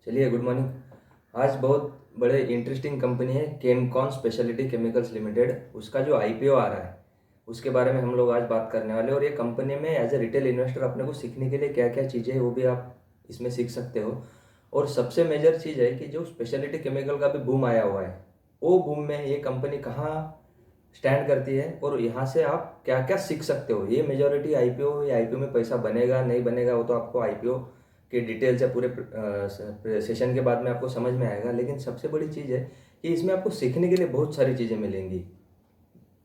चलिए, good morning. आज बहुत बड़े इंटरेस्टिंग कंपनी है केमकॉन स्पेशलिटी केमिकल्स लिमिटेड। उसका जो आईपीओ आ रहा है उसके बारे में हम लोग आज बात करने वाले हैं। और ये कंपनी में एज ए रिटेल इन्वेस्टर अपने को सीखने के लिए क्या क्या चीज़ें हैं वो भी आप इसमें सीख सकते हो। और सबसे मेजर चीज़ है कि जो स्पेशलिटी केमिकल का भी बूम आया हुआ है, वो बूम में ये कंपनी कहाँ स्टैंड करती है और यहाँ से आप क्या क्या सीख सकते हो। ये मेजॉरिटी आईपीओ, ये आईपीओ में पैसा बनेगा नहीं बनेगा वो तो आपको आईपीओ के डिटेल्स या पूरे सेशन के बाद में आपको समझ में आएगा। लेकिन सबसे बड़ी चीज़ है कि इसमें आपको सीखने के लिए बहुत सारी चीज़ें मिलेंगी।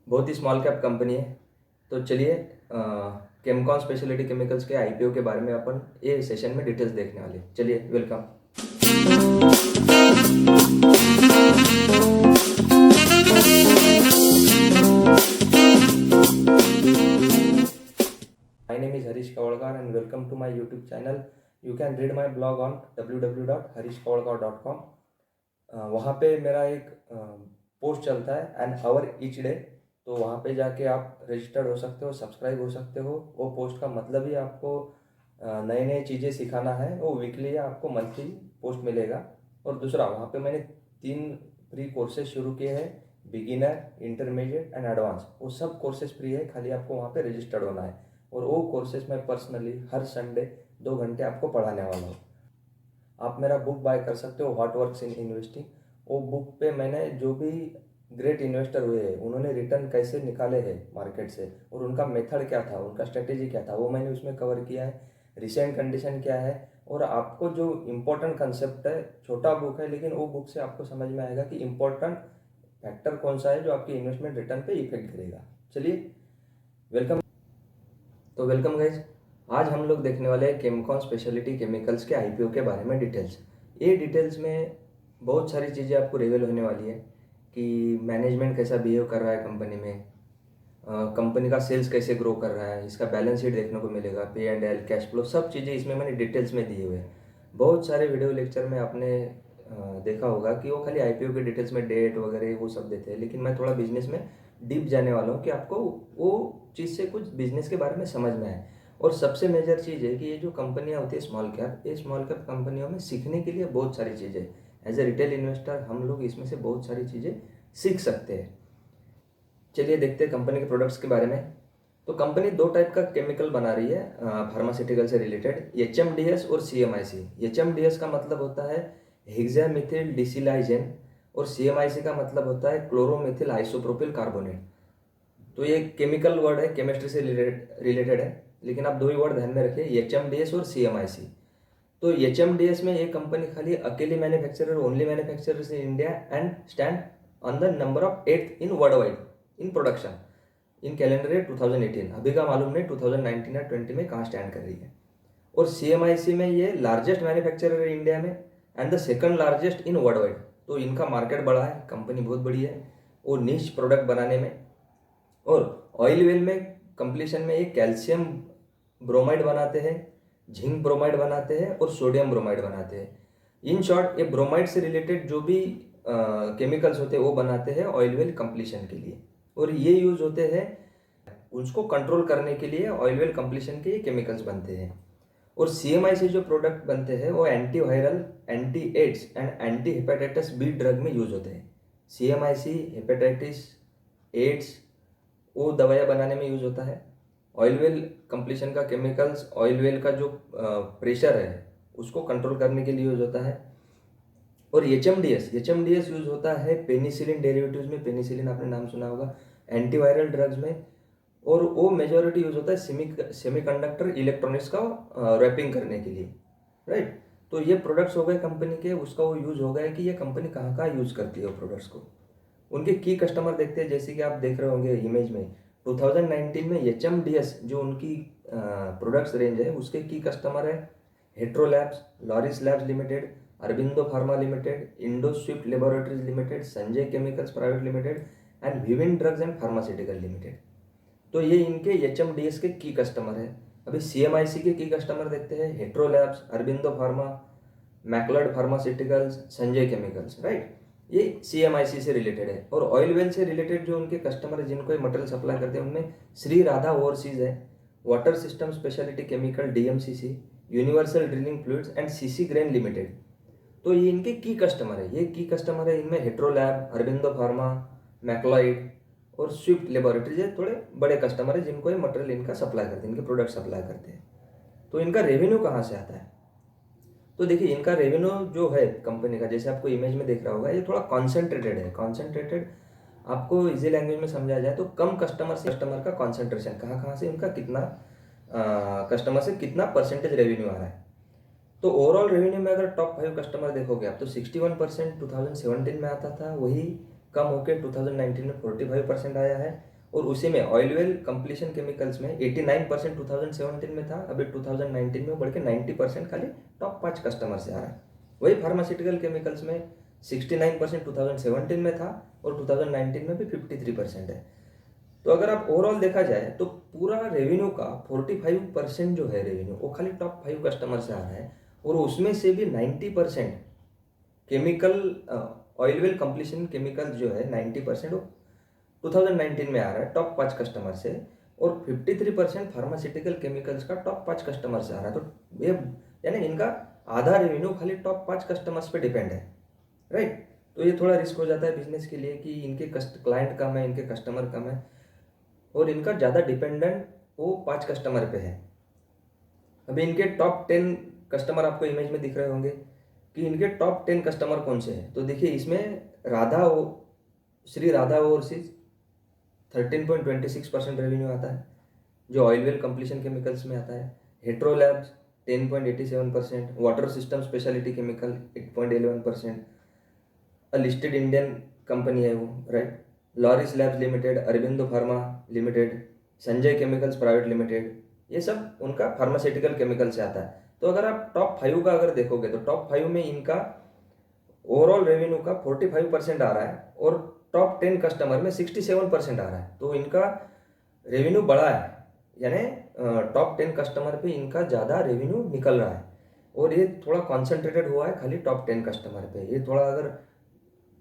बहुत ही स्मॉल कैप कंपनी है। तो चलिए, केमकॉन स्पेशलिटी केमिकल्स के आईपीओ के बारे में अपन ये सेशन में डिटेल्स देखने वाले। चलिए, welcome. My name is Harish Kavalkar and welcome to my YouTube channel. You can read my blog on www.harishkavalkar.com. वहाँ पे मेरा एक पोस्ट चलता है एन आवर ईच डे। तो वहाँ पे जाके आप रजिस्टर्ड हो सकते हो, सब्सक्राइब हो सकते हो। वो पोस्ट का मतलब ही आपको नए नए चीज़ें सिखाना है। वो वीकली या आपको मंथली पोस्ट मिलेगा। और दूसरा, वहाँ पे मैंने 3 फ्री कोर्सेज शुरू किए हैं, बिगिनर, इंटरमीडिएट एंड एडवांस। वो सब कोर्सेज फ्री है, खाली आपको वहाँ पे रजिस्टर्ड होना है। और वो कोर्सेज मैं पर्सनली हर संडे 2 घंटे आपको पढ़ाने वाला हूँ। आप मेरा बुक बाय कर सकते हो, व्हाट वर्क्स इन इन्वेस्टिंग। वो बुक पे मैंने जो भी ग्रेट इन्वेस्टर हुए हैं उन्होंने रिटर्न कैसे निकाले हैं मार्केट से और उनका मेथड क्या था, उनका स्ट्रेटेजी क्या था, वो मैंने उसमें कवर किया है। रिसेंट कंडीशन क्या है और आपको जो इम्पोर्टेंट कंसेप्ट है, छोटा बुक है लेकिन वो बुक से आपको समझ में आएगा कि इम्पोर्टेंट फैक्टर कौन सा है जो आपकी इन्वेस्टमेंट रिटर्न पे इफेक्ट करेगा। चलिए, वेलकम। तो वेलकम गाइज। आज हम लोग देखने वाले हैं केमकॉन स्पेशलिटी केमिकल्स के आईपीओ के बारे में डिटेल्स। ये डिटेल्स में बहुत सारी चीज़ें आपको रिवील होने वाली है कि मैनेजमेंट कैसा बिहेव कर रहा है कंपनी में, कंपनी का सेल्स कैसे ग्रो कर रहा है, इसका बैलेंस शीट देखने को मिलेगा, पे एंड एल, कैश फ्लो, सब चीज़ें इसमें मैंने डिटेल्स में दिए हुए हैं। बहुत सारे वीडियो लेक्चर में आपने देखा होगा कि वो खाली आईपीओ के डिटेल्स में डेट वगैरह वो सब देते हैं, लेकिन मैं थोड़ा बिजनेस में डीप जाने वाला हूँ कि आपको वो चीज़ से कुछ बिजनेस के बारे में समझ में आए। और सबसे मेजर चीज़ है कि ये जो कंपनियाँ होती है स्मॉल कैप, ये स्मॉल कैप कंपनियों में सीखने के लिए बहुत सारी चीज़ें, एज ए रिटेल इन्वेस्टर हम लोग इसमें से बहुत सारी चीज़ें सीख सकते हैं। चलिए देखते हैं कंपनी के प्रोडक्ट्स के बारे में। तो कंपनी 2 टाइप का केमिकल बना रही है फार्मास्यूटिकल से रिलेटेड, एचएमडीएस और सीएमआईसी। एचएमडीएस का मतलब होता है हेक्सामिथिल डिसिलाइजेन और सीएमआईसी का मतलब होता है क्लोरोमिथिल आइसोप्रोपिल कार्बोनेट। तो ये केमिकल वर्ड है, केमिस्ट्री से रिलेटेड है, लेकिन आप 2 ही वर्ड ध्यान में रखिए, एचएमडीएस और सीएमआईसी। तो एचएमडीएस में ये कंपनी खाली अकेली manufacturer, only manufacturer in India and stand on the number of 8th in world wide in production in calendar year 2018। अभी का मालूम नहीं 2019 या 20 में कहाँ स्टैंड कर रही है। और सीएमआईसी में ये लार्जेस्ट मैन्युफैक्चरर है इंडिया में and the second largest in world wide. तो इनका मार्केट बड़ा है, कंपनी बहुत बड़ी है और निश प्रोडक्ट बनाने में। और ऑयल वेल में कंप्लीशन में ये कैल्शियम ब्रोमाइड बनाते हैं, जिंक ब्रोमाइड बनाते हैं और सोडियम ब्रोमाइड बनाते हैं। इन शॉर्ट, ये ब्रोमाइड से रिलेटेड जो भी केमिकल्स होते हैं वो बनाते हैं ऑयल वेल कंप्लीशन के लिए। और ये यूज होते हैं उसको कंट्रोल करने के लिए, ऑयल वेल कंप्लीशन के ये केमिकल्स बनते हैं। और सीएमआई से जो प्रोडक्ट बनते हैं वो anti viral, anti AIDS and anti hepatitis B drug में यूज होते हैं। सीएमआईसी हेपेटाइटिस, एड्स वो दवाइयाँ बनाने में यूज होता है। ऑयल वेल कंप्लीशन का केमिकल्स ऑयल वेल का जो प्रेशर है उसको कंट्रोल करने के लिए यूज होता है। और एचएमडीएस यूज होता है पेनिसिलिन डेरिवेटिव्स में। पेनिसिलिन आपने नाम सुना होगा, एंटीवायरल ड्रग्स में। और वो मेजॉरिटी यूज होता है सेमीकंडक्टर इलेक्ट्रॉनिक्स का रैपिंग करने के लिए, राइट। तो ये प्रोडक्ट्स हो गए कंपनी के, उसका वो यूज हो गया कि ये कंपनी कहाँ कहाँ यूज करती है वो प्रोडक्ट्स को। उनके की कस्टमर देखते हैं, जैसे कि आप देख रहे होंगे इमेज में 2019 में एचएमडीएस जो उनकी प्रोडक्ट्स रेंज है उसके की कस्टमर है Hetero Labs, Laurus Labs Limited, Aurobindo Pharma Limited, Indo Swift Laboratories Limited, Sanjay Chemicals Private Limited and Vivin Drugs and Pharmaceutical Limited. तो ये इनके एचएमडीएस के की कस्टमर है। अभी सीएमआईसी के की कस्टमर देखते हैं, Hetero labs, Aurobindo pharma, Macleods pharmaceuticals, Sanjay chemicals, right. ये सीएमआईसी से रिलेटेड है। और ऑयल वेल से रिलेटेड जो उनके कस्टमर है जिनको ये मटेरियल सप्लाई करते हैं उनमें श्री राधा ओवरसीज है, water system specialty chemical DMCC, universal drilling fluids and CC grain limited. तो ये इनके की कस्टमर है, ये की कस्टमर है। इनमें हेट्रोलैब, अरबिंदो फार्मा, मैक्लॉइड और स्विफ्ट लेबोरेटरीज है, थोड़े बड़े कस्टमर है जिनको ये मटेरियल इनका सप्लाई करते हैं, इनके प्रोडक्ट सप्लाई करते हैं। तो इनका रेवेन्यू कहाँ से आता है? तो देखिए इनका रेवेन्यू जो है कंपनी का, जैसे आपको इमेज में दिख रहा होगा, ये थोड़ा कॉन्सेंट्रेटेड है। कॉन्सेंट्रेटेड आपको इजी लैंग्वेज में समझा जाए तो कम कस्टमर से कस्टमर का कॉन्सेंट्रेशन, कहाँ कहाँ से उनका कितना कस्टमर से कितना परसेंटेज रेवेन्यू आ रहा है। तो ओवरऑल रेवेन्यू में अगर टॉप 5 कस्टमर देखोगे आप तो 61% 2017 में आता था, वही कम होकर 2019 में 45% आया है। और उसी में ऑयल वेल कंप्लीशन केमिकल्स में 89% 2017 में था, अभी 2019 में बढ़ के 90% खाली टॉप 5 कस्टमर से आ रहा है। वही फार्मास्यूटिकल केमिकल्स में 69% 2017 में था और 2019 में भी 53% है। तो अगर आप ओवरऑल देखा जाए तो पूरा रेवेन्यू का 45% जो है रेवेन्यू वो खाली टॉप 5 कस्टमर से आ रहा है। और उसमें से भी 90% chemical oil well completion chemical जो है 90% वो 2019 में आ रहा है टॉप 5 कस्टमर से, और 53% फार्मास्यूटिकल केमिकल्स का टॉप 5 कस्टमर से आ रहा है। तो ये यानी इनका आधा रेवेन्यू खाली टॉप 5 कस्टमर्स पे डिपेंड है, राइट। तो ये थोड़ा रिस्क हो जाता है बिजनेस के लिए कि इनके क्लाइंट कम है, इनके कस्टमर कम है और इनका ज़्यादा डिपेंडेंट वो 5 कस्टमर पे है। अभी इनके टॉप 10 कस्टमर आपको इमेज में दिख रहे होंगे कि इनके टॉप 10 कस्टमर कौन से हैं। तो देखिए इसमें श्री राधा ओवरसीज 13.26% रेवेन्यू आता है जो ऑयल वेल कंप्लीशन केमिकल्स में आता है। Hetero Labs 10.87%, water system specialty chemical 8.11%, listed Indian company है वो, right. Laurus Labs Limited, Aurobindo Pharma Limited, Sanjay Chemicals Private Limited, ये सब उनका फार्मास्यूटिकल केमिकल से आता है। तो अगर आप टॉप 5 का अगर देखोगे तो टॉप 5 में इनका ओवरऑल रेवेन्यू का 45% आ रहा है और टॉप 10 कस्टमर में 67% आ रहा है। तो इनका रेवेन्यू बढ़ा है, यानी टॉप 10 कस्टमर पे इनका ज़्यादा रेवेन्यू निकल रहा है। और ये थोड़ा कॉन्सेंट्रेटेड हुआ है खाली टॉप 10 कस्टमर पे। ये थोड़ा अगर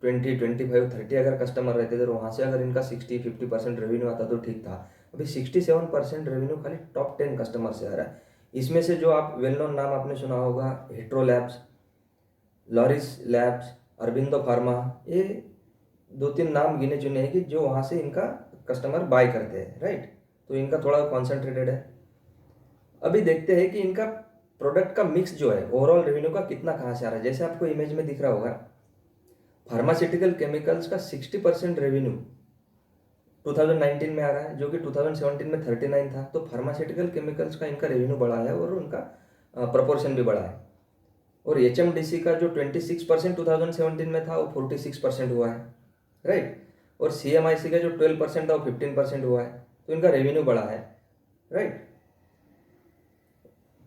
20, 25, 30 अगर कस्टमर रहते थे तो वहाँ से अगर इनका 60-50% रेवेन्यू आता तो ठीक था। अभी 67% रेवेन्यू खाली टॉप 10 कस्टमर से आ रहा है। इसमें से जो आप वेल नोन नाम आपने सुना होगा, Hetero Labs, Laurus Labs, Aurobindo Pharma, ये 2-3 नाम गिने चुने हैं कि जो वहाँ से इनका कस्टमर बाय करते हैं, राइट। तो इनका थोड़ा कॉन्सेंट्रेटेड है। अभी देखते हैं कि इनका प्रोडक्ट का मिक्स जो है ओवरऑल रेवेन्यू का कितना कहाँ से आ रहा है। जैसे आपको इमेज में दिख रहा होगा, फार्मास्यूटिकल केमिकल्स का 60% रेवेन्यू 2019 में आ रहा है जो कि 2017 में 39 था। तो फार्मास्यूटिकल केमिकल्स का इनका रेवेन्यू बढ़ा है और उनका प्रोपोर्शन भी बढ़ा है। और HMDC का जो 26% 2017 में था वो 46% हुआ है, राइट। और CMIC का जो 12% था वो 15% हुआ है। तो इनका रेवेन्यू बढ़ा है, राइट।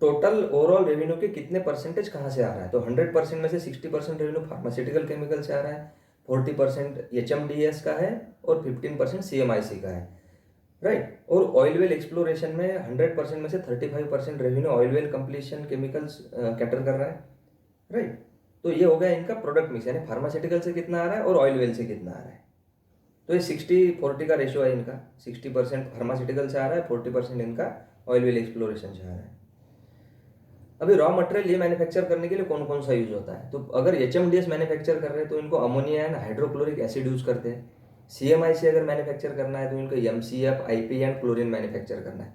टोटल ओवरऑल रेवेन्यू के कितने परसेंटेज कहाँ से आ रहा है? तो 100% में से 60% रेवेन्यू फार्मास्यूटिकल केमिकल से आ रहा है, 40% HMDS का है और 15% CMIC का है, राइट। और ऑयल वेल एक्सप्लोरेशन में 100% में से 35% revenue oil well completion chemicals cater कर रहा है, राइट। तो ये हो गया इनका प्रोडक्ट मिक्स, यानी फार्मास्यूटिकल से कितना आ रहा है और ऑयल वेल से कितना आ रहा है। तो ये 60-40 का रेशियो है इनका, 60% फार्मास्यूटिकल से आ रहा है, 40% इनका ऑयल वेल एक्सप्लोरेशन से आ रहा है। अभी रॉ मटेरियल ये मैन्युफैक्चर करने के लिए कौन कौन सा यूज होता है? तो अगर HMDS मैन्युफैक्चर कर रहे हैं तो इनको ammonia and hydrochloric acid use करते हैं। CMIC अगर मैन्युफैक्चर करना है तो इनको MCF, IP and chlorine manufacture करना है,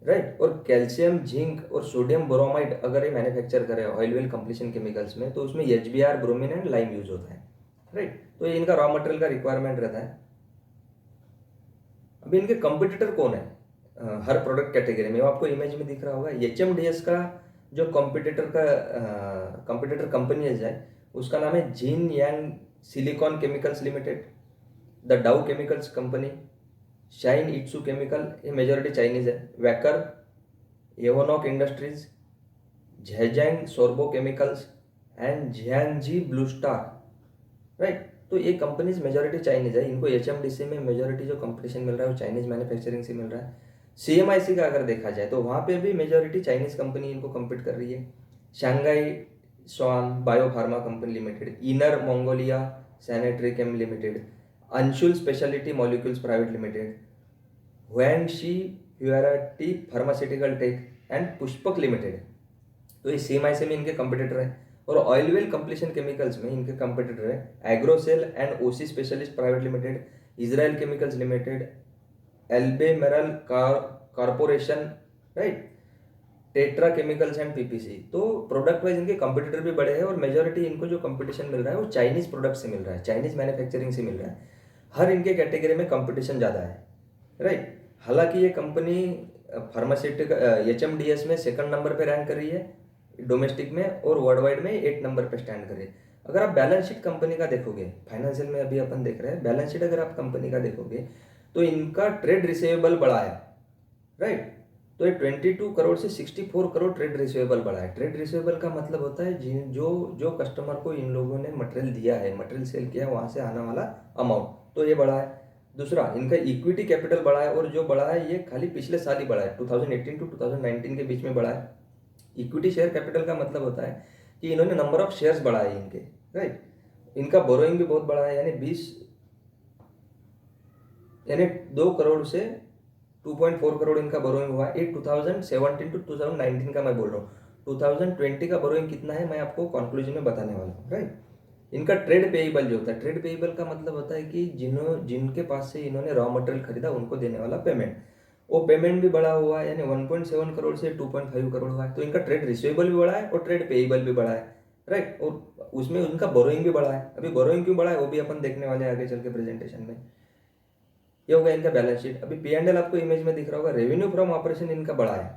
राइट। और कैल्शियम, जिंक और सोडियम बोरोमाइड अगर ये मैन्युफैक्चर करें ऑयल वेल कंप्लीशन केमिकल्स में तो उसमें HBr, bromine and lime use होता है, राइट। तो ये इनका रॉ मटेरियल का रिक्वायरमेंट रहता है। अभी इनके कंपटीटर कौन है हर प्रोडक्ट कैटेगरी में? वो आपको इमेज में दिख रहा होगा। HMDS का जो कंपटीटर कंपनी है उसका नाम है Jin Yang silicon chemicals limited, the Dow chemicals company, Shin Etsu chemical, ये मेजॉरिटी चाइनीज है, Wacker, Evonik industries, Zhejiang Sorbo chemicals and Jiangxi blue star, right. तो ये कंपनीज मेजॉरिटी चाइनीज है। इनको HMDC में मेजॉरिटी जो कंपटीशन मिल रहा है वो चाइनीज मैन्युफैक्चरिंग से मिल रहा है। CMIC का अगर देखा जाए तो वहाँ पे भी मेजॉरिटी चाइनीज कंपनी इनको कम्पीट कर रही है। Shanghai Swan bio pharma company limited, inner Mongolia sanitary chem limited, Anshul speciality molecules private limited, Huangshi Hurati pharmaceutical tech and Pushpak limited. तो ये CMIC में इनके कंपटीटर है। और ऑयल वेल कंप्लीशन केमिकल्स में इनके कंपटीटर है Agrocel and OC Specialist Private Limited, Israel Chemicals Limited, Albemarle Corporation, right, Tetra Chemicals and PPC. तो प्रोडक्ट वाइज इनके कंपटीटर भी बड़े हैं और मेजोरिटी इनको जो कंपटीशन मिल रहा है वो चाइनीज प्रोडक्ट से मिल रहा है, चाइनीज मैन्युफैक्चरिंग से मिल रहा है। हर इनके कैटेगरी में कंपटीशन ज़्यादा है, राइट। हालांकि ये कंपनी फार्मास्यूटिकल HMDS में सेकंड नंबर पे रैंक कर रही है डोमेस्टिक में, और वर्ल्ड वाइड में 8 नंबर पे स्टैंड कर रही है। अगर आप बैलेंस शीट कंपनी का देखोगे, फाइनेंशियल में अभी अपन देख रहे हैं, बैलेंस शीट अगर आप कंपनी का देखोगे तो इनका ट्रेड रिसीवेबल बढ़ा है, राइट। तो ये 22 करोड़ से 64 करोड़ ट्रेड रिसीवेबल बढ़ा है। ट्रेड रिसीवेबल का मतलब होता है जो कस्टमर को इन लोगों ने मटेरियल दिया है, मटेरियल सेल किया है, वहाँ से आने वाला अमाउंट, तो ये बढ़ा है। दूसरा, इनका इक्विटी कैपिटल बढ़ा है, और जो बढ़ा है ये खाली पिछले साल ही बढ़ा है, 2018 टू 2019 के बीच में बढ़ा है। इक्विटी शेयर कैपिटल का मतलब होता है कि इन्होंने नंबर ऑफ शेयर्स बढ़ाए इनके, राइट। इनका बोरोइंग भी बहुत बढ़ा है, यानी 2 करोड़ से 2.4 करोड़ इनका बोरोइंग हुआ है। ये 2017 टू 2019 का मैं बोल रहा हूँ। 2020 का बोरोइंग कितना है मैं आपको कंक्लूजन में बताने वाला हूँ, राइट। इनका ट्रेड पेएबल जो होता है, ट्रेड पेएबल का मतलब होता है कि जिनके पास से इन्होंने रॉ मटेरियल खरीदा उनको देने वाला पेमेंट, वो पेमेंट भी बढ़ा हुआ है, यानी 1.7 करोड़ से 2.5 करोड़ हुआ है। तो इनका ट्रेड रिसीवेबल भी बढ़ा है और ट्रेड पेएबल भी बढ़ा है, राइट। और उसमें उनका बोरोइंग भी बढ़ा है। अभी बोरोइंग क्यों बढ़ा है वो भी अपन देखने वाले हैं आगे चल के प्रेजेंटेशन में। ये हो गया इनका बैलेंस शीट। अभी P&L आपको इमेज में दिख रहा होगा, रेवेन्यू फ्रॉम ऑपरेशन इनका बढ़ा है,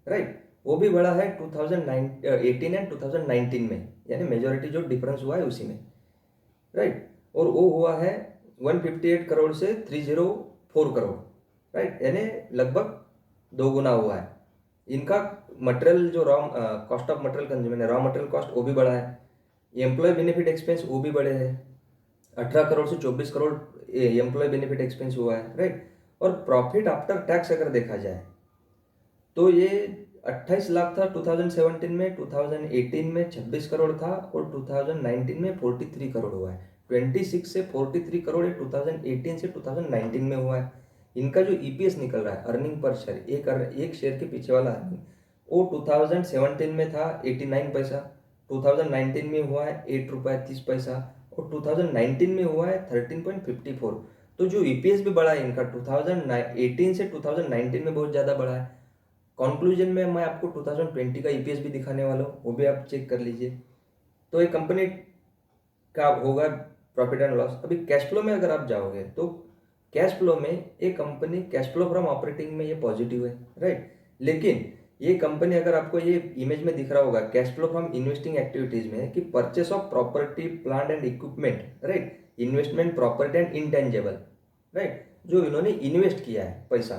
राइट। वो भी बढ़ा है 2018 एंड 2019 में, यानी मेजोरिटी जो डिफरेंस हुआ है उसी में, राइट। और वो हुआ है 158 करोड़ से 304 करोड़, राइट, यानी लगभग 2 गुना हुआ है। इनका मटेरियल जो कॉस्ट ऑफ मटेरियल कंज्यूमर है, रॉ मटेरियल कॉस्ट, वो भी बढ़ा है। एम्प्लॉय बेनिफिट एक्सपेंस वो भी बढ़े हैं, 18 करोड़ से 24 करोड़ एम्प्लॉय बेनिफिट एक्सपेंस हुआ है, राइट। और प्रॉफिट आफ्टर टैक्स अगर देखा जाए तो ये 28 लाख था 2017 में, 2018 में 26 करोड़ था, और 2019 में 43 करोड़ हुआ है। 26 से 43 करोड़ 2018 से 2019 में हुआ है। इनका जो EPS निकल रहा है, अर्निंग पर शेयर, एक शेयर के पीछे वाला अर्निंग, वो 2017 में था 89 पैसा, 2019 में हुआ है 8 रुपये 30 पैसा, और 2019 में हुआ है 13.54। तो जो EPS भी बढ़ा है इनका 2018 से 2019 में बहुत ज़्यादा बढ़ा है। कंक्लूजन में मैं आपको 2020 का EPS भी दिखाने वाला हूँ, वो भी आप चेक कर लीजिए। तो ये कंपनी का होगा प्रॉफिट एंड लॉस। अभी कैश फ्लो में अगर आप जाओगे तो कैश फ्लो में ये company, cash flow from operating में ये पॉजिटिव है, राइट। लेकिन ये कंपनी, अगर आपको ये इमेज में दिख रहा होगा cash flow from investing activities में, कि purchase of property plant and equipment, right, investment property and intangible, right, जो इन्होंने इन्वेस्ट किया है पैसा,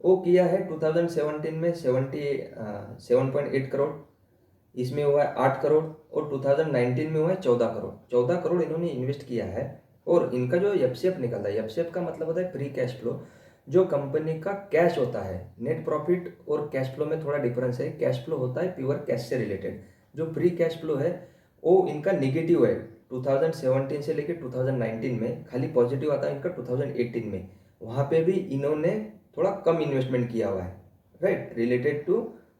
वो किया है 2017 में 7.8 करोड़, इसमें हुआ है 8 करोड़, और 2019 में हुआ है 14 करोड़। 14 करोड़ इन्होंने इन्वेस्ट किया है। और इनका जो FCF निकलता है, FCF का मतलब होता है फ्री कैश फ्लो, जो कंपनी का कैश होता है। नेट प्रॉफिट और कैश फ्लो में थोड़ा डिफरेंस है। कैश फ्लो होता है प्योर कैश से रिलेटेड, जो फ्री कैश फ्लो है वो इनका निगेटिव है। 2017 से लेकर 2019 में खाली पॉजिटिव आता है इनका 2018 में, वहाँ पे भी इन्होंने थोड़ा कम इन्वेस्टमेंट किया हुआ है, राइट, रिलेटेड टू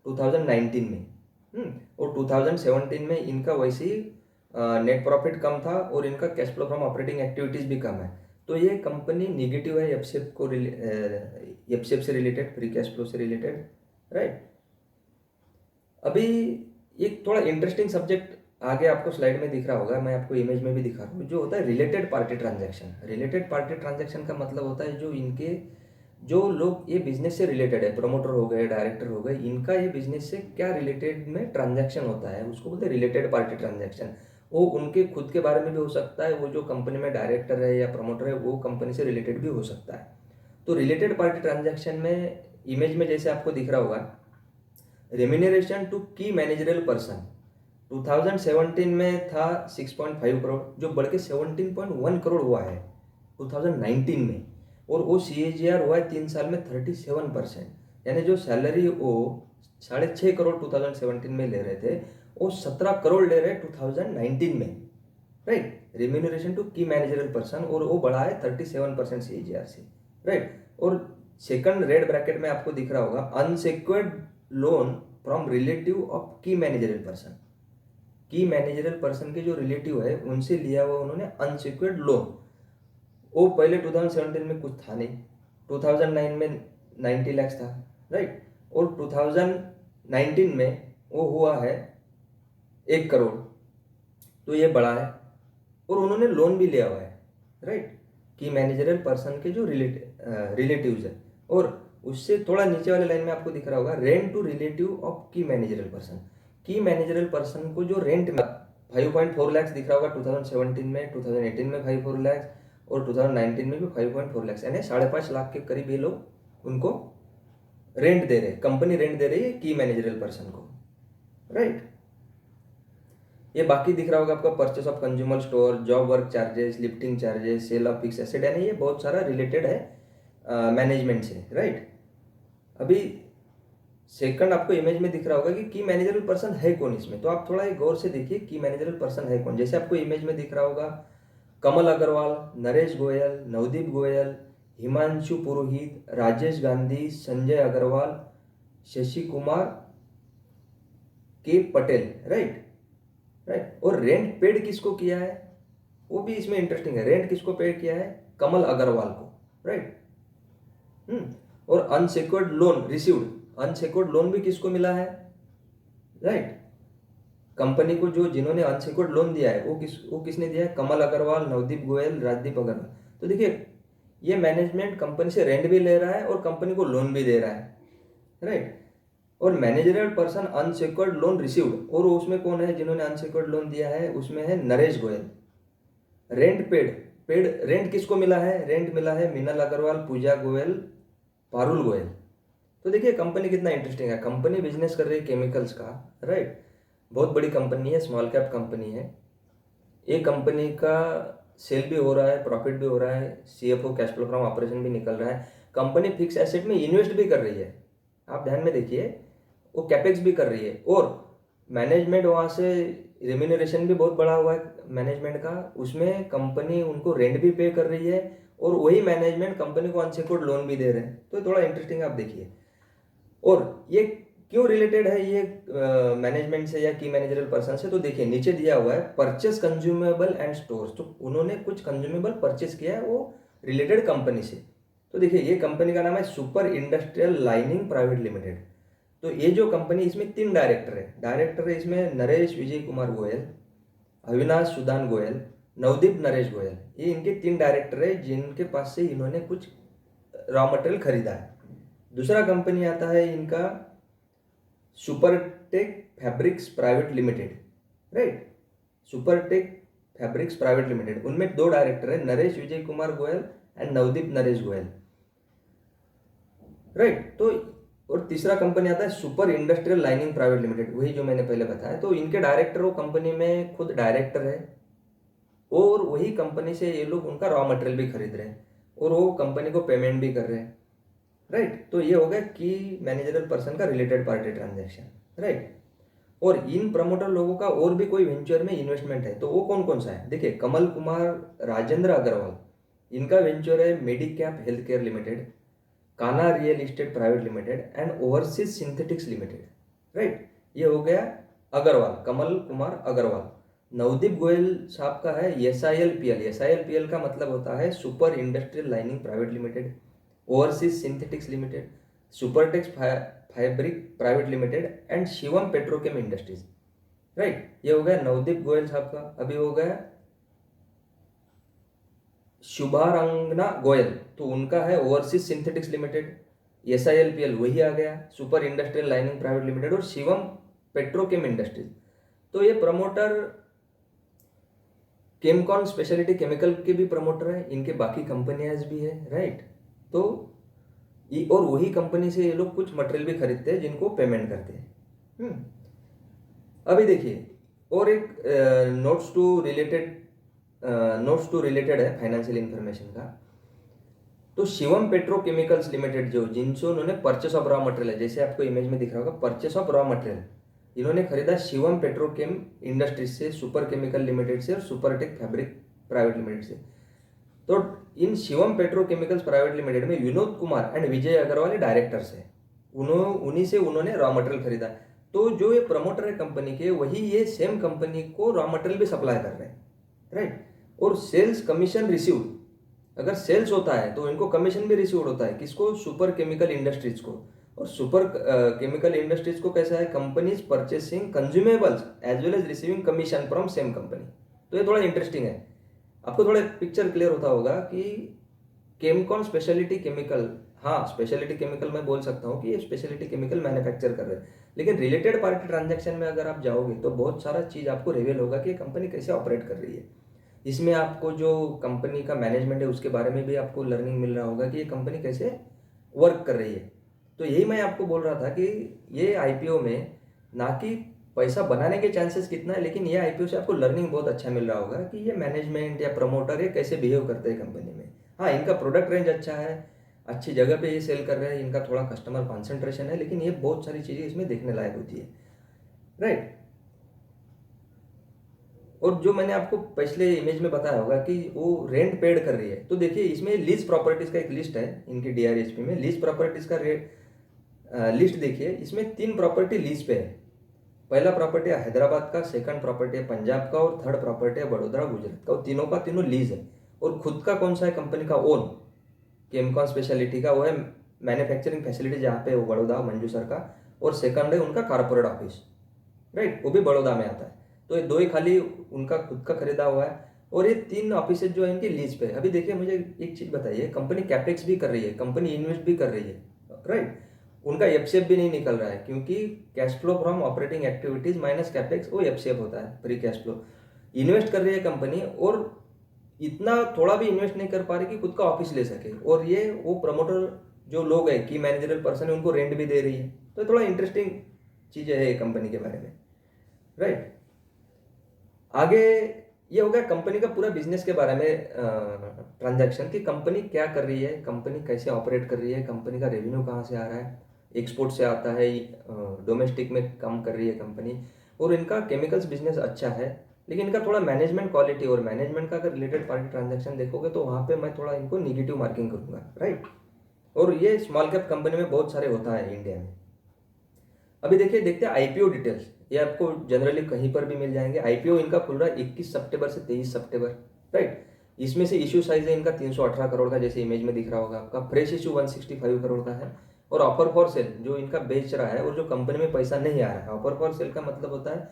2019 में। और 2017 में इनका वैसे ही नेट प्रॉफिट कम था और इनका cash flow from operating activities भी कम है। तो ये कंपनी निगेटिव है एफसीएफ से रिलेटेड, फ्री कैश फ्लो से रिलेटेड, राइट। अभी एक थोड़ा इंटरेस्टिंग सब्जेक्ट आगे आपको स्लाइड में दिख रहा होगा, मैं आपको इमेज में भी दिखा रहा हूँ, जो होता है related party transaction. Related party transaction का मतलब होता है जो लोग ये बिजनेस से रिलेटेड है, प्रमोटर हो गए, डायरेक्टर हो गए, इनका ये बिजनेस से क्या रिलेटेड में ट्रांजैक्शन होता है, उसको बोलते हैं रिलेटेड पार्टी ट्रांजैक्शन। वो उनके खुद के बारे में भी हो सकता है, वो जो कंपनी में डायरेक्टर है या प्रमोटर है वो कंपनी से रिलेटेड भी हो सकता है। तो रिलेटेड पार्टी ट्रांजैक्शन में इमेज में जैसे आपको दिख रहा होगा, रेम्यूनरेशन टू की मैनेजरियल पर्सन 2017 में था 6.5 करोड़, जो बढ़ के 17.1 करोड़ हुआ है 2019 में। और वो CAGR हुआ है 3 साल में 37%, यानी जो सैलरी वो 6.5 करोड़ 2017 में ले रहे थे, वो 17 करोड़ ले रहे 2019 में, राइट, रेम्यूनरेशन टू की मैनेजरियल पर्सन, और वो बढ़ा है 37% CAGR से, राइट। और सेकंड रेड ब्रैकेट में आपको दिख रहा होगा, unsecured loan from relative of की मैनेजरियल पर्सन, की मैनेजरियल पर्सन के जो रिलेटिव है उनसे लिया हुआ उन्होंने अनसिक्योर्ड लोन। वो पहले 2017 में कुछ था नहीं, 2009 में 90 लाख था, राइट, और 2019 में वो हुआ है 1 करोड़। तो ये बड़ा है, और उन्होंने लोन भी लिया हुआ है, राइट, की मैनेजरियल पर्सन के जो रिलेटिव्स है। और उससे थोड़ा नीचे वाले लाइन में आपको दिख रहा होगा रेंट टू रिलेटिव ऑफ की मैनेजरियल पर्सन। की मैनेजरियल पर्सन को जो रेंट में 5.4 लाख दिख रहा होगा 2017 में, 2018 में 5.4 लाख, और 2019 में भी 5.4 लाख, यानी 5.5 लाख के करीब ये लोग उनको रेंट दे रहे हैं, कंपनी रेंट दे रही है की मैनेजरियल पर्सन को, राइट। ये बाकी दिख रहा होगा आपका purchase of consumer store, job work charges, lifting charges, sale of fix asset, यानी ये बहुत सारा रिलेटेड है मैनेजमेंट से, राइट। अभी सेकंड आपको इमेज में दिख रहा होगा कि की मैनेजरल पर्सन है कौन इसमें, तो आप थोड़ा एक गौर से देखिए की मैनेजरल पर्सन है कौन। जैसे आपको इमेज में दिख रहा होगा कमल अग्रवाल, नरेश गोयल, नवदीप गोयल, हिमांशु पुरोहित, राजेश गांधी, संजय अग्रवाल, शशि कुमार के पटेल, राइट, राइट। और रेंट पेड किसको किया है वो भी इसमें इंटरेस्टिंग है, रेंट किसको पेड किया है, कमल अग्रवाल को, राइट। और unsecured loan received, unsecured loan भी किसको मिला है, राइट, कंपनी को जो जिन्होंने अनसेक्योर्ड लोन दिया है वो किसने दिया है, कमल अग्रवाल, नवदीप गोयल, राजदीप अग्रवाल। तो देखिए ये मैनेजमेंट कंपनी से रेंट भी ले रहा है और कंपनी को लोन भी दे रहा है, राइट। और managerial person unsecured loan received, और उसमें कौन है जिन्होंने अनसेक्योर्ड लोन दिया है, उसमें है Naresh Goyal. Rent paid rent किसको मिला है, रेंट मिला है मिनल अग्रवाल, पूजा गोयल, पारुल गोयल। तो देखिए कंपनी कितना इंटरेस्टिंग है, कंपनी बिजनेस कर रही है केमिकल्स का, राइट, बहुत बड़ी कंपनी है, स्मॉल कैप कंपनी है। ये कंपनी का सेल भी हो रहा है, प्रॉफिट भी हो रहा है, CFO cash flow from operation भी निकल रहा है, कंपनी फिक्स एसेट में इन्वेस्ट भी कर रही है, आप ध्यान में देखिए, वो कैपेक्स भी कर रही है, और मैनेजमेंट वहाँ से रेम्यूनरेशन भी बहुत बड़ा हुआ है मैनेजमेंट का, उसमें कंपनी उनको रेंट भी पे कर रही है, और वही मैनेजमेंट कंपनी को अनसेक्योर्ड लोन भी दे रहे हैं। तो थोड़ा इंटरेस्टिंग आप देखिए। और ये क्यों रिलेटेड है ये मैनेजमेंट से या की मैनेजरल पर्सन से, तो देखिए नीचे दिया हुआ है परचेस कंज्यूमेबल एंड स्टोर्स, तो उन्होंने कुछ कंज्यूमेबल परचेस किया है वो रिलेटेड कंपनी से। तो देखिए ये कंपनी का नाम है Super Industrial Lining Private limited. तो ये जो कंपनी, इसमें 3 डायरेक्टर है इसमें नरेश विजय कुमार गोयल, अविनाश सुदान गोयल, नवदीप नरेश गोयल, ये इनके 3 डायरेक्टर है जिनके पास से इन्होंने कुछ रॉ मटेरियल खरीदा है। दूसरा कंपनी आता है इनका Supertech fabrics private limited, right, Supertech fabrics private limited, उनमें 2 डायरेक्टर है नरेश विजय कुमार गोयल एंड नवदीप नरेश गोयल, राइट। तो और तीसरा कंपनी आता है Super Industrial Lining Private limited, वही जो मैंने पहले बताया। तो इनके डायरेक्टर वो कंपनी में खुद डायरेक्टर है, और वही कंपनी से ये लोग उनका रॉ मटेरियल भी खरीद रहे हैं, और वो कंपनी को पेमेंट भी कर रहे हैं, राइट। तो ये हो गया कि मैनेजरल पर्सन का रिलेटेड पार्टी ट्रांजैक्शन, राइट। और इन प्रमोटर लोगों का और भी कोई वेंचर में इन्वेस्टमेंट है, तो वो कौन कौन सा है, देखिए कमल कुमार राजेंद्र अग्रवाल, इनका वेंचर है मेडिकैप हेल्थ केयर लिमिटेड, काना real estate private Limited and overseas Synthetics limited, right. ये हो गया अग्रवाल, कमल कुमार अग्रवाल। नवदीप गोयल साहब का है SILPL का मतलब होता है Super Industrial Lining Private Limited, Overseas Synthetics Limited, Supertex Fabric Private Limited and Shivam Petrochem Industries, right. ये हो गया नवदीप गोयल साहब का। अभी हो गया शुभारंगना गोयल, तो उनका है ओवरसीज सिंथेटिक्स लिमिटेड, SILPL वही आ गया, super Industrial Lining Private limited और शिवम पेट्रोकेम इंडस्ट्रीज। तो ये प्रमोटर केमकॉन स्पेशलिटी केमिकल के भी प्रमोटर है, इनके बाकी कंपनियां भी है, राइट। तो और वही कंपनी से ये लोग कुछ मटेरियल भी खरीदते हैं जिनको पेमेंट करते हैं। अभी देखिए और एक नोट्स टू रिलेटेड है फाइनेंशियल इंफॉर्मेशन का। तो शिवम पेट्रोकेमिकल्स लिमिटेड जिनसे उन्होंने परचेस ऑफ रॉ मटेरियल है, जैसे आपको इमेज में दिख रहा होगा परचेस ऑफ रॉ मटेरियल, इन्होंने खरीदा शिवम पेट्रोकेम इंडस्ट्रीज से, सुपर केमिकल लिमिटेड से और सुपरटेक फैब्रिक प्राइवेट लिमिटेड से। तो इन शिवम पेट्रोकेमिकल्स प्राइवेट लिमिटेड में विनोद कुमार एंड विजय अग्रवाल डायरेक्टर्स है, उन्हीं से उन्होंने रॉ मटेरियल खरीदा। तो जो ये प्रमोटर है कंपनी के, वही ये सेम कंपनी को रॉ मटेरियल भी सप्लाई कर रहे हैं, राइट। और सेल्स कमीशन रिसीव, अगर सेल्स होता है तो इनको कमीशन भी रिसीव होता है, किसको? सुपर केमिकल इंडस्ट्रीज को। और सुपर केमिकल इंडस्ट्रीज को कैसा है? Companies purchasing consumables as well as receiving commission from same company. तो ये थोड़ा इंटरेस्टिंग है, आपको थोड़ा पिक्चर क्लियर होता होगा कि केमकॉन स्पेशलिटी केमिकल, हाँ स्पेशलिटी केमिकल मैं बोल सकता हूँ कि ये स्पेशलिटी केमिकल मैन्युफैक्चर कर रहे हैं, लेकिन रिलेटेड पार्टी ट्रांजैक्शन में अगर आप जाओगे तो बहुत सारा चीज़ आपको रिवील होगा कि ये कंपनी कैसे ऑपरेट कर रही है। इसमें आपको जो कंपनी का मैनेजमेंट है उसके बारे में भी आपको लर्निंग मिल रहा होगा कि ये कंपनी कैसे वर्क कर रही है। तो यही मैं आपको बोल रहा था कि ये आईपीओ में ना कि पैसा बनाने के चांसेस कितना है, लेकिन ये आईपीओ से आपको लर्निंग बहुत अच्छा मिल रहा होगा कि ये मैनेजमेंट या प्रमोटर ये कैसे बिहेव करते हैं कंपनी में। हाँ, इनका प्रोडक्ट रेंज अच्छा है, अच्छी जगह पे ये सेल कर रहे हैं, इनका थोड़ा कस्टमर कॉन्सेंट्रेशन है, लेकिन ये बहुत सारी चीज़ें इसमें देखने लायक होती है, राइट। और जो मैंने आपको पिछले इमेज में बताया होगा कि वो रेंट पेड कर रही है, तो देखिए इसमें लीज प्रॉपर्टीज का एक लिस्ट है इनकी डीआरएसपी में। लीज प्रॉपर्टीज का लिस्ट देखिए, इसमें 3 प्रॉपर्टी लीज पे है। पहला प्रॉपर्टी है हैदराबाद का, सेकंड प्रॉपर्टी है पंजाब का, और थर्ड प्रॉपर्टी है बड़ौदा गुजरात का। और तीनों का तीनों लीज है। और खुद का कौन सा है? कंपनी का ओन केमकॉन स्पेशलिटी का, वो है मैन्युफैक्चरिंग फैसिलिटी जहाँ पे वो बड़ौदा मंजू सर का, और सेकंड है उनका कारपोरेट ऑफिस, राइट, वो भी बड़ौदा में आता है। तो ये 2 ही खाली उनका खुद का खरीदा हुआ है, और ये 3 ऑफिस जो है इनकी लीज पे है। अभी देखिए मुझे एक चीज़ बताइए, कंपनी कैपेक्स भी कर रही है, कंपनी इन्वेस्ट भी कर रही है, राइट। उनका एफसीएफ भी नहीं निकल रहा है, क्योंकि cash flow from operating activities minus capex वो एफसीएफ होता है, फ्री कैश फ्लो। इन्वेस्ट कर रही है कंपनी, और इतना थोड़ा भी इन्वेस्ट नहीं कर पा रही कि खुद का ऑफिस ले सके, और ये वो प्रमोटर जो लोग हैं की मैनेजरल पर्सन है उनको रेंट भी दे रही है। तो थोड़ा इंटरेस्टिंग चीज़ें है कंपनी के बारे में, राइट। आगे ये हो गया कंपनी का पूरा बिजनेस के बारे में, ट्रांजैक्शन की कंपनी क्या कर रही है, कंपनी कैसे ऑपरेट कर रही है, कंपनी का रेवेन्यू कहाँ से आ रहा है, एक्सपोर्ट से आता है, डोमेस्टिक में काम कर रही है कंपनी, और इनका केमिकल्स बिजनेस अच्छा है, लेकिन इनका थोड़ा मैनेजमेंट क्वालिटी और मैनेजमेंट का अगर रिलेटेड पार्टी ट्रांजैक्शन देखोगे तो वहाँ पे मैं थोड़ा इनको निगेटिव मार्किंग करूँगा, राइट। और ये स्मॉल कैप कंपनी में बहुत सारे होता है इंडिया में। अभी देखिए देखते हैं आईपीओ डिटेल्स, ये आपको जनरली कहीं पर भी मिल जाएंगे। आईपीओ इनका खुल रहा है 21 सितंबर से 23 सितंबर, राइट। इसमें से इश्यू साइज है इनका 318 करोड़ का, जैसे इमेज में दिख रहा होगा आपका। फ्रेश इशू 165 करोड़ का है। और ऑफर फॉर सेल जो इनका बेच रहा है और जो कंपनी में पैसा नहीं आ रहा है, ऑफर फॉर सेल का मतलब होता है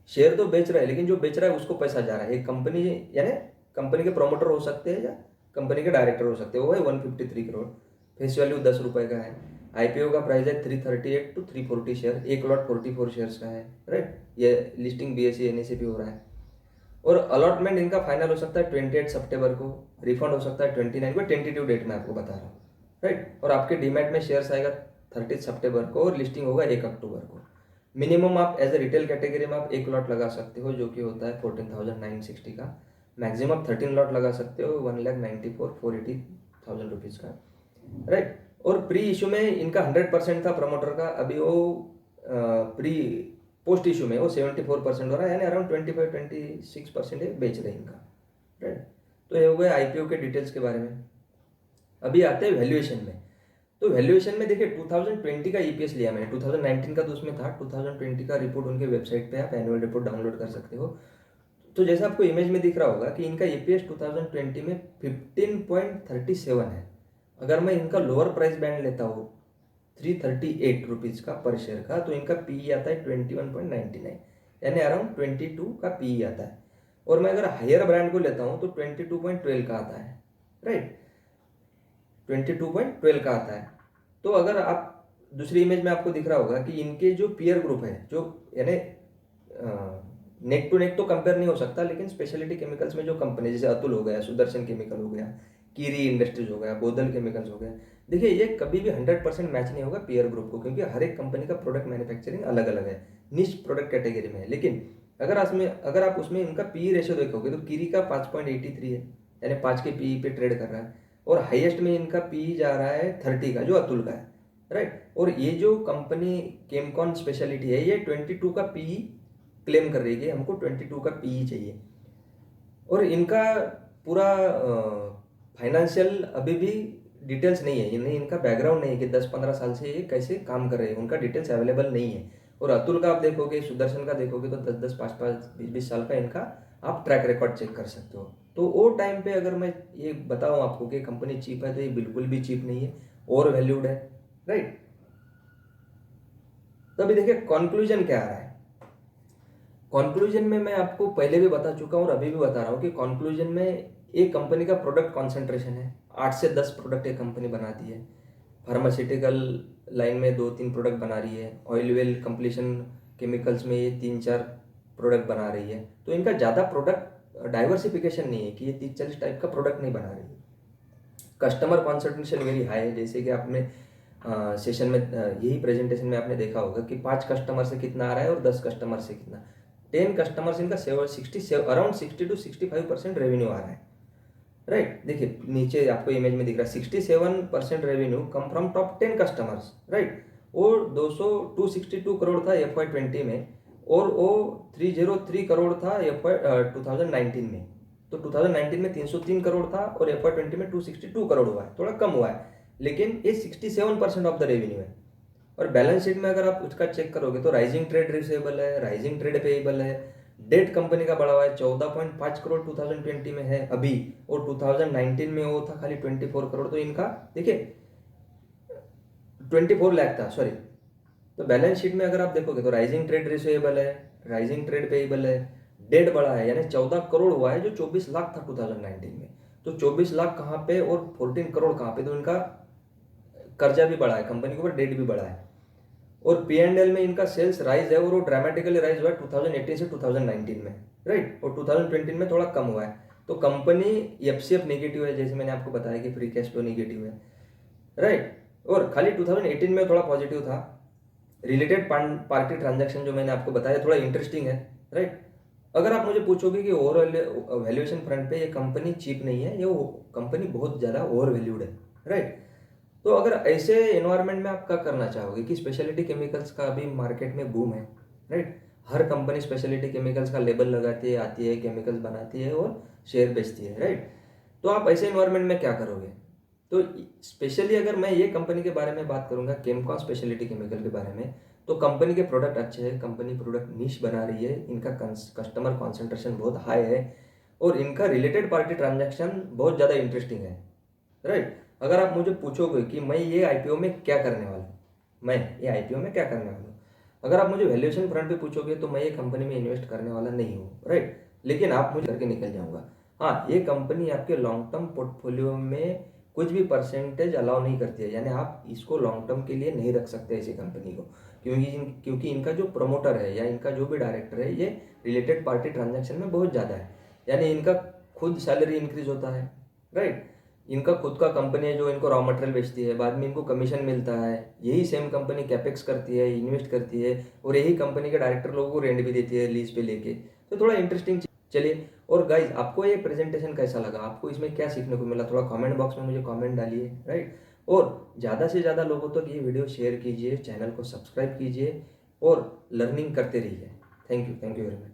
शेयर तो बेच रहा है लेकिन जो बेच रहा है उसको पैसा जा रहा है। एक कंपनी यानी कंपनी के प्रोमोटर हो सकते हैं या कंपनी के डायरेक्टर हो सकते हैं, वो है 153 करोड़। फेस वैल्यू 10 रुपये का है। आईपीओ का प्राइस है 338 टू 340 शेयर, 1 लॉट 44 शेयर्स का है, राइट। ये लिस्टिंग बीएसई एनएसई पे हो रहा है। और अलॉटमेंट इनका फाइनल हो सकता है 28 सितंबर को, रिफंड हो सकता है 29 को, टेंटेटिव डेट में आपको बता रहा हूँ, राइट। और आपके डीमैट में शेयर्स आएगा 30 सितंबर को और लिस्टिंग होगा 1 अक्टूबर को। मिनिमम आप एज ए रिटेल कैटेगरी में आप 1 लॉट लगा सकते हो जो कि होता है 14,960 का। मैक्सिमम 13 लॉट लगा सकते हो 1,94,480,000 रुपीज़ का, राइट। और प्री इशू में इनका 100% था प्रमोटर का, अभी वो प्री पोस्ट इशू में वो 74% हो रहा है, यानी अराउंड 25-26% बेच रहे हैं इनका, राइट। तो ये हो गया आईपीओ के डिटेल्स के बारे में। अभी आते हैं वैल्यूएशन में। तो वैल्यूएशन में देखिए 2020 का ईपीएस लिया मैंने, 2019 का तो उसमें था, 2020 का रिपोर्ट उनके वेबसाइट पे आप एनुअल रिपोर्ट डाउनलोड कर सकते हो। तो जैसा आपको इमेज में दिख रहा होगा कि इनका ईपीएस 2020 में 15.37 है। अगर मैं इनका लोअर प्राइस बैंड लेता हूँ 338 रुपीज़ का पर शेयर का, तो इनका पीई आता है 21.99, यानी अराउंड 22 का पीई आता है। और मैं अगर हायर ब्रांड को लेता हूँ तो 22.12 का आता है, राइट, 22.12 का आता है। तो अगर आप दूसरी इमेज में आपको दिख रहा होगा कि इनके जो पीयर ग्रुप है, जो यानी नेक टू नेक तो कंपेयर नहीं हो सकता, लेकिन स्पेशलिटी केमिकल्स में जो कंपनी जैसे अतुल हो गया, सुदर्शन केमिकल हो गया, कीरी इंडस्ट्रीज हो गया, बोदल केमिकल्स हो गया, देखिए ये कभी भी 100% मैच नहीं होगा पीयर ग्रुप को, क्योंकि हर एक कंपनी का प्रोडक्ट मैन्युफैक्चरिंग अलग अलग है, निश प्रोडक्ट कैटेगरी में है। लेकिन अगर आप उसमें इनका पी रेशियो देखोगे तो कीरी का 5.83 है, यानी 5 के पी पे ट्रेड कर रहा है। और हाईएस्ट में इनका पी जा रहा है 30 का, जो अतुल का है, राइट। और ये जो कंपनी केमकॉन स्पेशलिटी है ये 22 का पी क्लेम कर रही है कि हमको 22 का पी चाहिए। और इनका पूरा फाइनेंशियल अभी भी डिटेल्स नहीं है, यानी इनका बैकग्राउंड नहीं है कि 10-15 साल से ये कैसे काम कर रहे हैं, उनका डिटेल्स अवेलेबल नहीं है। और अतुल का आप देखोगे, सुदर्शन का देखोगे तो 10-10, 5-5, 20-20 साल का इनका आप ट्रैक रिकॉर्ड चेक कर सकते हो। तो वो टाइम पे अगर मैं ये बताऊं आपको कि कंपनी चीप है, तो ये बिल्कुल भी चीप नहीं है, और वैल्यूड है, राइट। तो अभी देखिए कंक्लूजन क्या आ रहा है। कंक्लूजन में मैं आपको पहले भी बता चुका हूँ और अभी भी बता रहा हूँ कि कंक्लूजन में एक कंपनी का प्रोडक्ट कॉन्सेंट्रेशन है, 8 से 10 प्रोडक्ट एक कंपनी बनाती है। फार्मास्यूटिकल लाइन में 2-3 प्रोडक्ट बना रही है, ऑयल वेल कंप्लीशन केमिकल्स में ये 3-4 प्रोडक्ट बना रही है। तो इनका ज़्यादा प्रोडक्ट डाइवर्सिफिकेशन नहीं है कि ये 30-40 टाइप का प्रोडक्ट नहीं बना रही है। कस्टमर कॉन्सेंट्रेशन वेरी हाई है, जैसे कि आपने सेशन में यही प्रेजेंटेशन में आपने देखा होगा कि 5 कस्टमर से कितना आ रहा है और 10 कस्टमर से कितना, 10 कस्टमर से इनका अराउंड 60-65% रेवेन्यू आ रहा है, राइट। देखिए नीचे आपको इमेज में दिख रहा है 67% revenue come from top 10 customers, right. और 262 करोड़ था FY20 में, और वो 303 करोड़ था FY2019 में। तो 2019 में 303 करोड़ था और FY20 में 262 करोड़ हुआ है, थोड़ा कम हुआ है, लेकिन ये 67% ऑफ द रेवेन्यू है। और बैलेंस शीट में अगर आप उसका चेक करोगे तो राइजिंग ट्रेड रिसीवेबल है, राइजिंग ट्रेड पेएबल है, डेट कंपनी का बढ़ा हुआ है, 14.5 करोड़ 2020 में है अभी, और 2019 में वो था खाली 24 करोड़। तो इनका देखिए 24 लाख था, सॉरी। तो बैलेंस शीट में अगर आप देखोगे तो राइजिंग ट्रेड रिसीवेबल है, राइजिंग ट्रेड पेएबल है, डेट बढ़ा है, यानी 14 करोड़ हुआ है जो 24 लाख था 2019 में। तो 24 लाख कहाँ पे और 14 करोड़ कहाँ पे, तो इनका कर्जा भी बढ़ा है कंपनी के ऊपर, डेट भी बढ़ा है। और P&L में इनका सेल्स राइज है, और वो ड्रामेटिकली राइज हुआ है 2018 से 2019 में, राइट। और 2020 में थोड़ा कम हुआ है। तो कंपनी FCF नेगेटिव है, जैसे मैंने आपको बताया कि फ्री कैश फ्लो नेगेटिव है, राइट। और खाली 2018 में थोड़ा पॉजिटिव था। रिलेटेड पार्टी ट्रांजैक्शन जो मैंने आपको बताया थोड़ा इंटरेस्टिंग है, राइट। अगर आप मुझे पूछोगे कि ओवरऑल वैल्यूएशन फ्रंट पे ये कंपनी चीप नहीं है, ये कंपनी बहुत ज़्यादा ओवर वैल्यूड है, राइट। तो अगर ऐसे एनवायरनमेंट में आप क्या करना चाहोगे कि स्पेशलिटी केमिकल्स का अभी मार्केट में बूम है, राइट। हर कंपनी स्पेशलिटी केमिकल्स का लेबल लगाती है, आती है, केमिकल्स बनाती है और शेयर बेचती है, राइट। तो आप ऐसे एनवायरनमेंट में क्या करोगे। तो स्पेशली अगर मैं ये कंपनी के बारे में बात करूंगा, केमकॉन स्पेशलिटी केमिकल के बारे में, तो कंपनी के प्रोडक्ट अच्छे हैं, कंपनी प्रोडक्ट निश बना रही है, इनका कस्टमर कॉन्सेंट्रेशन बहुत हाई है, और इनका रिलेटेड पार्टी ट्रांजैक्शन बहुत ज़्यादा इंटरेस्टिंग है, राइट। अगर आप मुझे पूछोगे कि मैं ये IPO में क्या करने वाला हूँ, मैं ये IPO में क्या करने वाला हूँ, अगर आप मुझे वैल्यूएशन फ्रंट पे पूछोगे तो मैं ये कंपनी में इन्वेस्ट करने वाला नहीं हूँ, राइट। लेकिन आप मुझे करके निकल जाऊंगा। हाँ, ये कंपनी आपके लॉन्ग टर्म पोर्टफोलियो में कुछ भी परसेंटेज अलाउ नहीं करती है, यानी आप इसको लॉन्ग टर्म के लिए नहीं रख सकते ऐसी कंपनी को, क्योंकि इनका जो प्रमोटर है या इनका जो भी डायरेक्टर है, ये रिलेटेड पार्टी ट्रांजैक्शन में बहुत ज़्यादा है, यानी इनका खुद सैलरी इंक्रीज होता है, राइट। इनका खुद का कंपनी है जो इनको रॉ मटेरियल बेचती है, बाद में इनको कमीशन मिलता है, यही सेम कंपनी कैपेक्स करती है, इन्वेस्ट करती है, और यही कंपनी के डायरेक्टर लोगों को रेंट भी देती है लीज पे लेके। तो थोड़ा इंटरेस्टिंग। चलिए, और गाइज आपको ये प्रेजेंटेशन कैसा लगा, आपको इसमें क्या सीखने को मिला, थोड़ा कमेंट बॉक्स में मुझे कमेंट डालिए, राइट। और ज़्यादा से ज़्यादा लोगों तक ये वीडियो शेयर कीजिए, चैनल को सब्सक्राइब कीजिए और लर्निंग करते रहिए। Thank you very much.